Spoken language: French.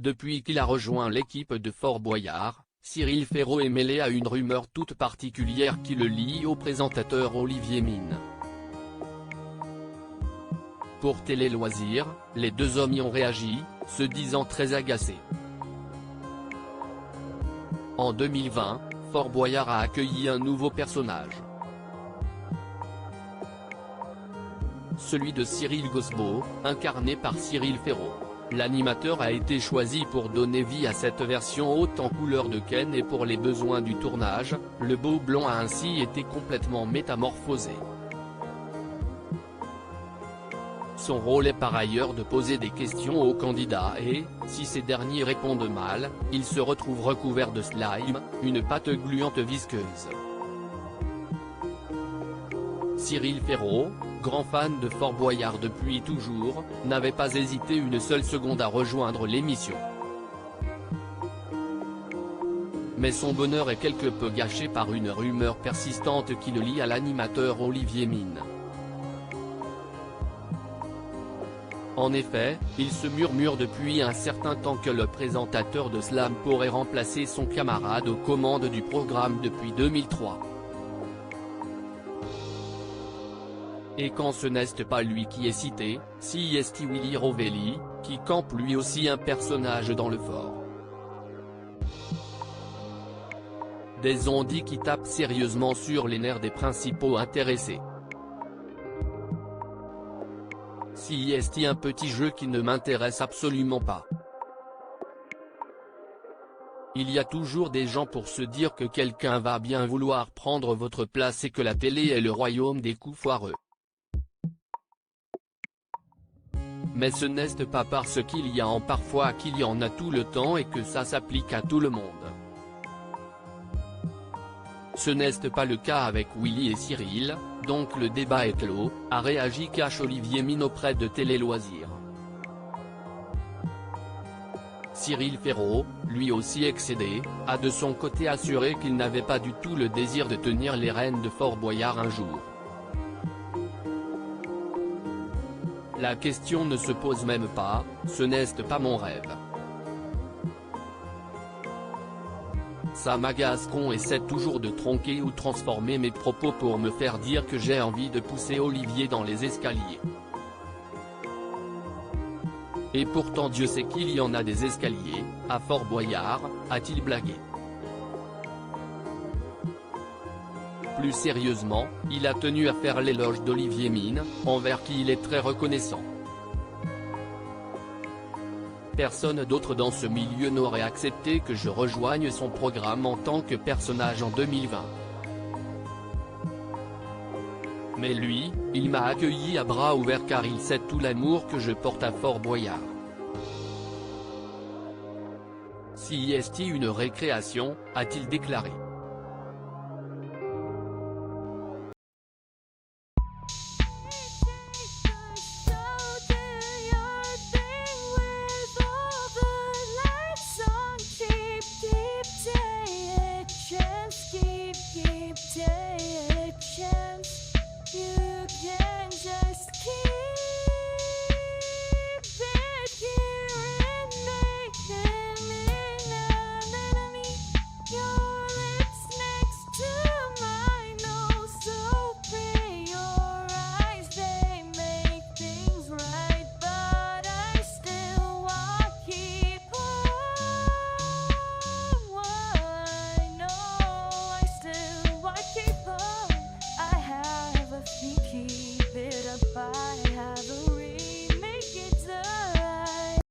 Depuis qu'il a rejoint l'équipe de Fort Boyard, Cyril Ferraud est mêlé à une rumeur toute particulière qui le lie au présentateur Olivier Mine. Pour Télé Loisirs, les deux hommes y ont réagi, se disant très agacés. En 2020, Fort Boyard a accueilli un nouveau personnage. Celui de Cyril Gosbeau, incarné par Cyril Ferraud. L'animateur a été choisi pour donner vie à cette version haute en couleur de Ken et pour les besoins du tournage, le beau blond a ainsi été complètement métamorphosé. Son rôle est par ailleurs de poser des questions aux candidats et, si ces derniers répondent mal, il se retrouve recouvert de slime, une pâte gluante visqueuse. Cyril Ferraud, grand fan de Fort Boyard depuis toujours, n'avait pas hésité une seule seconde à rejoindre l'émission. Mais son bonheur est quelque peu gâché par une rumeur persistante qui le lie à l'animateur Olivier Mine. En effet, il se murmure depuis un certain temps que le présentateur de Slam pourrait remplacer son camarade aux commandes du programme depuis 2003. Et quand ce n'est pas lui qui est cité, si est Willy Rovelli, qui campe lui aussi un personnage dans le fort. Des on-dit qui tapent sérieusement sur les nerfs des principaux intéressés. Si est un petit jeu qui ne m'intéresse absolument pas. Il y a toujours des gens pour se dire que quelqu'un va bien vouloir prendre votre place et que la télé est le royaume des coups foireux. Mais ce n'est pas parce qu'il y en a parfois qu'il y en a tout le temps et que ça s'applique à tout le monde. Ce n'est pas le cas avec Willy et Cyril, donc le débat est clos, a réagi cash Olivier Mine auprès de Télé Loisirs. Cyril Ferraud, lui aussi excédé, a de son côté assuré qu'il n'avait pas du tout le désir de tenir les rênes de Fort Boyard un jour. La question ne se pose même pas, ce n'est pas mon rêve. Ça m'agace qu'on essaie toujours de tronquer ou transformer mes propos pour me faire dire que j'ai envie de pousser Olivier dans les escaliers. Et pourtant Dieu sait qu'il y en a des escaliers, à Fort Boyard, a-t-il blagué. Plus sérieusement, il a tenu à faire l'éloge d'Olivier Mine, envers qui il est très reconnaissant. Personne d'autre dans ce milieu n'aurait accepté que je rejoigne son programme en tant que personnage en 2020. Mais lui, il m'a accueilli à bras ouverts car il sait tout l'amour que je porte à Fort Boyard. Si est une récréation, a-t-il déclaré.